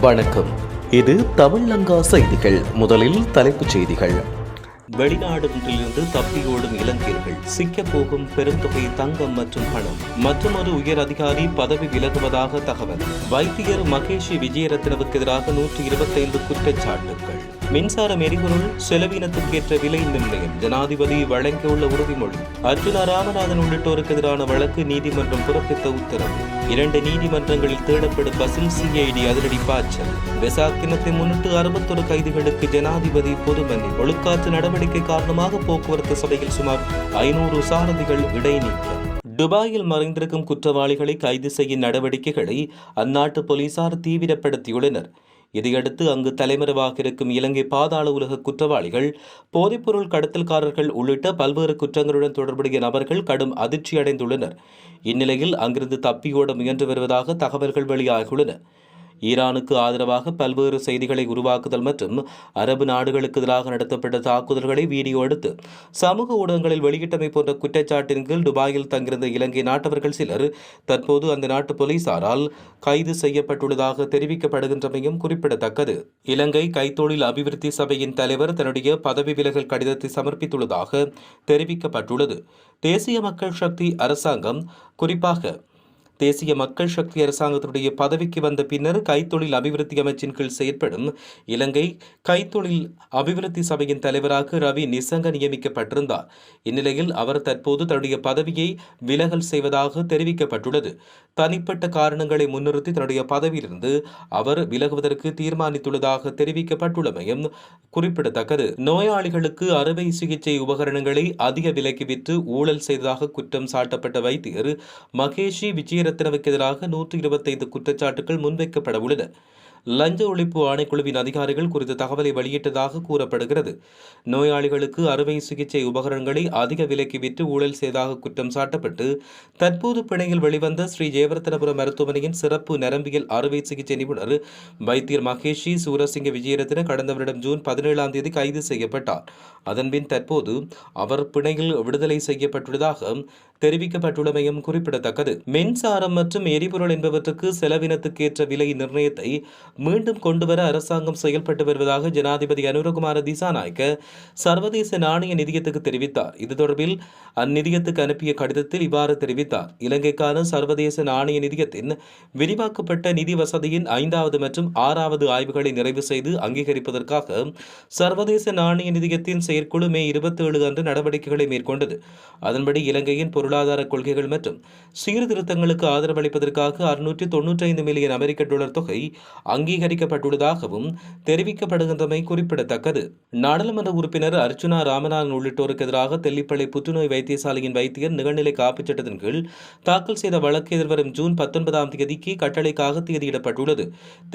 வணக்கம். இது தமிழங்கா செய்திகள். முதலில் தலைப்புச் செய்திகள். வெளிநாடு ஒன்றிலிருந்து தப்பியோடும் இலங்கையர்கள் சிக்கப் போகும் பெருந்தொகை தங்கம் மற்றும் பணம். மற்றொரு உயர் அதிகாரி பதவி விலகுவதாக தகவல். வைத்தியர் மகேஷி விஜயரத்னவுக்கு எதிராக 125 குற்றச்சாட்டுகள். மின்சாரம் எரிபொருள் செலவினத்துக்கேற்ற விலை நிர்ணயம் ஜனாதிபதி வழங்கியுள்ள உறுதிமொழி. அர்ஜுனா ராமநாதன் உள்ளிட்டோருக்கு எதிரான வழக்கு நீதிமன்றம் பிறப்பித்த உத்தரவு. 2 நீதிமன்றங்களில் தேடப்படும் பஸ்ஸில் சிஐடி அதிரடி பாய்ச்சல். வெசாக் தினத்தை முன்னிட்டு 61 கைதிகளுக்கு ஜனாதிபதி பொது மன்னிப்பு. ஒழுக்காற்று நடவடிக்கை காரணமாக போக்குவரத்து சபையில் சுமார் 500 சாரதிகள் இடைநீக்கம். துபாயில் மறைந்திருக்கும் குற்றவாளிகளை கைது செய்யும் நடவடிக்கைகளை அந்நாட்டு போலீசார் தீவிரப்படுத்தியுள்ளனர். இதையடுத்து அங்கு தலைமறைவாக இருக்கும் இலங்கை பாதாள உலக குற்றவாளிகள், போதைப்பொருள் கடத்தல்காரர்கள் உள்ளிட்ட பல்வேறு குற்றங்களுடன் தொடர்புடைய நபர்கள் கடும் அதிர்ச்சியடைந்துள்ளனர். இந்நிலையில் அங்கிருந்து தப்பியோட முயன்று வருவதாக தகவல்கள் வெளியாகியுள்ளன. ஈரானுக்கு ஆதரவாக பல்வேறு செய்திகளை உருவாக்குதல் மற்றும் அரபு நாடுகளுக்கு எதிராக நடத்தப்பட்ட தாக்குதல்களை வீடியோ எடுத்து சமூக ஊடகங்களில் வெளியிட்டமை போன்ற குற்றச்சாட்டின் கீழ் துபாயில் தங்கியிருந்த இலங்கை நாட்டவர்கள் சிலர் தற்போது அந்த நாட்டு போலீசாரால் கைது செய்யப்பட்டுள்ளதாக தெரிவிக்கப்படுகின்றமையும் குறிப்பிடத்தக்கது. இலங்கை கைத்தொழில் அபிவிருத்தி சபையின் தலைவர் தன்னுடைய பதவி விலகல் கடிதத்தை சமர்ப்பித்துள்ளதாக தெரிவிக்கப்பட்டுள்ளது. தேசிய மக்கள் சக்தி அரசாங்கம், குறிப்பாக தேசிய மக்கள் சக்தி அரசாங்கத்தினுடைய பதவிக்கு வந்த பின்னர் கைத்தொழில் அபிவிருத்தி அமைச்சின் கீழ் செயற்படும் இலங்கை கைத்தொழில் அபிவிருத்தி சபையின் தலைவராக ரவி நிசங்க நியமிக்கப்பட்டிருந்தார். இந்நிலையில் அவர் தற்போது தன்னுடைய பதவியை விலகல் செய்வதாக தெரிவிக்கப்பட்டுள்ளது. தனிப்பட்ட காரணங்களை முன்னிறுத்தி தன்னுடைய பதவியிலிருந்து அவர் விலகுவதற்கு தீர்மானித்துள்ளதாக தெரிவிக்கப்பட்டுள்ளமையும் குறிப்பிடத்தக்கது. நோயாளிகளுக்கு அறுவை சிகிச்சை உபகரணங்களை அதிக விலைக்கு விற்று ஊழல் செய்ததாக குற்றம் சாட்டப்பட்ட வைத்தியர் மகேஷி விஜயரத்னவுக்கு எதிராக 125 குற்றச்சாட்டுகள் முன்வைக்கப்பட உள்ளன. லஞ்ச ஒழிப்பு ஆணைக்குழுவின் அதிகாரிகள் குறித்த தகவலை வெளியிட்டதாக கூறப்படுகிறது. நோயாளிகளுக்கு அறுவை சிகிச்சை உபகரணங்களை அதிக விலைக்கு விற்று ஊழல் செய்ததாக குற்றம் சாட்டப்பட்டு தற்போது பிணையில் வெளிவந்த ஸ்ரீ ஜெயவர்த்தனபுரம் மருத்துவமனையின் சிறப்பு நரம்பியல் அறுவை சிகிச்சை நிபுணர் வைத்தியர் மகேஷி சூரசிங்க விஜயரத்ன கடந்த வருடம் ஜூன் 17ஆம் தேதி கைது செய்யப்பட்டார். அதன்பின் தற்போது அவர் பிணையில் விடுதலை செய்யப்பட்டுள்ளதாக தெரிவிக்கப்பட்டுள்ளமையும் குறிப்பிடத்தக்கது. மின்சாரம் மற்றும் எரிபொருள் என்பவற்றுக்கு செலவினத்துக்கேற்ற விலை நிர்ணயத்தை மீண்டும் கொண்டுவர அரசாங்கம் செயல்பட்டு வருவதாக ஜனாதிபதி அனுரகுமார திசாநாயக்க சர்வதேச நாணய நிதியத்துக்கு தெரிவித்தார். இது தொடர்பில் அந்நிதியத்துக்கு அனுப்பிய கடிதத்தில் இவ்வாறு தெரிவித்தார். இலங்கைக்கான சர்வதேச நாணய நிதியத்தின் விரிவாக்கப்பட்ட நிதி வசதியின் 5வது மற்றும் 6வது ஆய்வுகளை நிறைவு செய்து அங்கீகரிப்பதற்காக சர்வதேச நாணய நிதியத்தின் செயற்குழு மே 27 அன்று நடவடிக்கைகளை மேற்கொண்டது. அதன்படி இலங்கையின் பொருளாதார கொள்கைகள் மற்றும் சீர்திருத்தங்களுக்கு ஆதரவளிப்பதற்காக 695 மில்லியன் அமெரிக்க டாலர் தொகை அங்கீகரிக்கப்பட்டுள்ளதாகவும் தெரிவிக்கப்படுகின்றமை குறிப்பிடத்தக்கது. நாடாளுமன்ற உறுப்பினர் அர்ஜுனா ராமநாதன் உள்ளிட்டோருக்கு எதிராக தெல்லிப்பளை புற்றுநோய் வைத்தியசாலையின் வைத்தியர் நிகழ்நிலை காப்புச் சட்டத்தின் கீழ் தாக்கல் செய்த வழக்கு எதிர்வரும் ஜூன் 19ஆம் தேதிக்கு கட்டளைக்காக தேதியிடப்பட்டுள்ளது.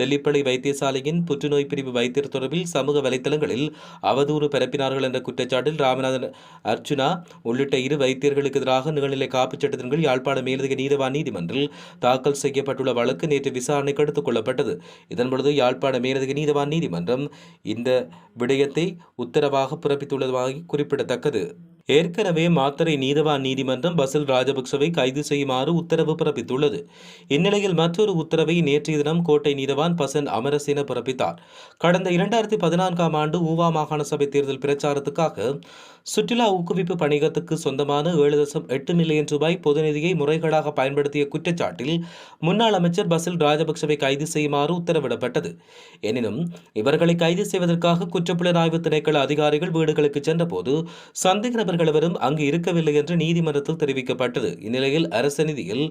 தெல்லிப்பளை வைத்தியசாலையின் புற்றுநோய் பிரிவு வைத்தியர் தொடர்பில் சமூக வலைதளங்களில் அவதூறு பரப்பினார்கள் என்ற குற்றச்சாட்டில் ராமநாதன், அர்ஜுனா உள்ளிட்ட 2 வைத்தியர்களுக்கு எதிராக நிகழ்நிலை காப்புச் சட்டத்தின் கீழ் யாழ்ப்பாண மேலதிக நீதவான் நீதிமன்றில் தாக்கல் செய்யப்பட்டுள்ள வழக்கு நேற்று விசாரணைக்கு எடுத்துக் கொள்ளப்பட்டது. இதன்பொழுது யாழ்ப்பாண மேலதிக நீதவான் நீதிமன்றம் இந்த விடயத்தை உத்தரவாக பிறப்பித்துள்ளதாக குறிப்பிடத்தக்கது. ஏற்கனவே மாத்தறை நீதவான் நீதிமன்றம் பசில் ராஜபக்சவை கைது செய்யுமாறு உத்தரவு பிறப்பித்துள்ளது. இந்நிலையில் மற்றொரு உத்தரவை நேற்றைய தினம் கோட்டை நீதவான் பசன் அமரசேன பிறப்பித்தார். கடந்த 2014ஆம் ஆண்டு ஊவா மாகாண சபை தேர்தல் பிரச்சாரத்துக்காக சுற்றுலா ஊக்குவிப்பு பணியகத்துக்கு சொந்தமான 7.8 மில்லியன் ரூபாய் பொது நிதியை முறைகேடாக பயன்படுத்திய குற்றச்சாட்டில் முன்னாள் அமைச்சர் பசில் ராஜபக்சவை கைது செய்யுமாறு உத்தரவிடப்பட்டது. எனினும் இவர்களை கைது செய்வதற்காக குற்றப்புலனாய்வு திணைக்கள அதிகாரிகள் வீடுகளுக்கு சென்றபோது சந்தேக நபர்கள் எவரும் அங்கு இருக்கவில்லை என்று நீதிமன்றத்தில் தெரிவிக்கப்பட்டது. இந்நிலையில் அரச நிதியில்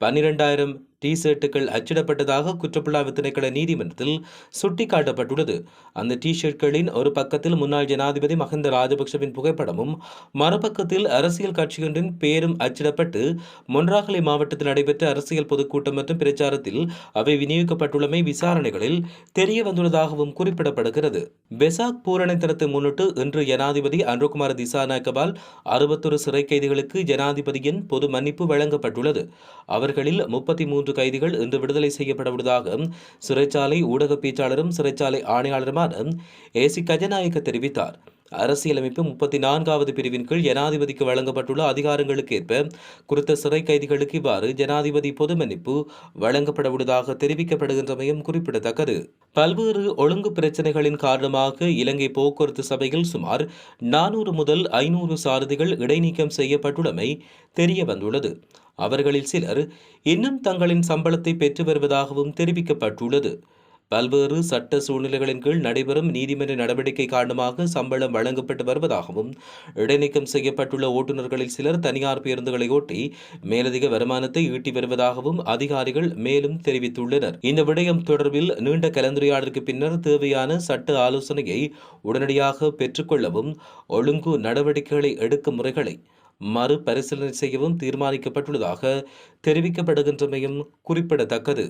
12,000 டி-ஷர்ட்டுகள் அச்சிடப்பட்டதாக குற்றப்புலனாய்வு திணைக்கள நீதிமன்றத்தில் சுட்டிக்காட்டப்பட்டுள்ளது. அந்த டி-ஷர்ட்களின் ஒரு பக்கத்தில் முன்னாள் ஜனாதிபதி மஹிந்த ராஜபக்சவின் புகைப்படமும் மறுபக்கத்தில் அரசியல் கட்சியொன்றின் பெயரும் அச்சிடப்பட்டு மொன்றாகலை மாவட்டத்தில் நடைபெற்ற அரசியல் பொதுக்கூட்டம் மற்றும் பிரச்சாரத்தில் அவை விநியோகிக்கப்பட்டுள்ளமை விசாரணைகளில் தெரிய வந்துள்ளதாகவும் குறிப்பிடப்படுகிறது. வெசாக் பூரண தினத்தை முன்னிட்டு இன்று ஜனாதிபதி அனுரகுமார திசாநாயக்கவால் 61 சிறை கைதிகளுக்கு ஜனாதிபதியின் பொது மன்னிப்பு வழங்கப்பட்டுள்ளது. அவர்களில் 33 கைதிகள் இன்று விடுதலை செய்யப்பட உள்ளதாக சிறைச்சாலை ஊடக பேச்சாளரும் சிறைச்சாலை ஆணையாளருமான ஏசி கஜநாயக்க தெரிவித்தார். அரசியலமைப்பு 34வது பிரிவின் கீழ் ஜனாதிபதிக்கு வழங்கப்பட்டுள்ள அதிகாரங்களுக்கு ஏற்ப குறித்த சிறை கைதிகளுக்கு இவ்வாறு ஜனாதிபதி பொது மன்னிப்பு வழங்கப்படவுள்ளதாக தெரிவிக்கப்படுகின்றமையும் குறிப்பிடத்தக்கது. பல்வேறு ஒழுங்கு பிரச்சினைகளின் காரணமாக இலங்கை போக்குவரத்து சபையில் சுமார் 400 முதல் 500 சாரதிகள் இடைநீக்கம் செய்யப்பட்டுள்ளமை தெரிய வந்துள்ளது. அவர்களில் சிலர் இன்னும் தங்களின் சம்பளத்தை பெற்று வருவதாகவும் தெரிவிக்கப்பட்டுள்ளது. பல்வேறு சட்ட சூழ்நிலைகளின் கீழ் நடைபெறும் நீதிமன்ற நடவடிக்கை காரணமாக சம்பளம் வழங்கப்பட்டு வருவதாகவும், இடைநீக்கம் செய்யப்பட்டுள்ள ஓட்டுநர்களில் சிலர் தனியார் பேருந்துகளை ஓட்டி மேலதிக வருமானத்தை ஈட்டி வருவதாகவும் அதிகாரிகள் மேலும் தெரிவித்துள்ளனர். இந்த விடயம் தொடர்பில் நீண்ட கலந்துரையாடலுக்கு பின்னர் தேவையான சட்ட ஆலோசனையை உடனடியாக பெற்றுக்கொள்ளவும், ஒழுங்கு நடவடிக்கைகளை எடுக்கும் முறைகளை மறுபரிசீலனை செய்யவும் தீர்மானிக்கப்பட்டுள்ளதாக தெரிவிக்கப்படுகின்றமையும் குறிப்பிடத்தக்கது.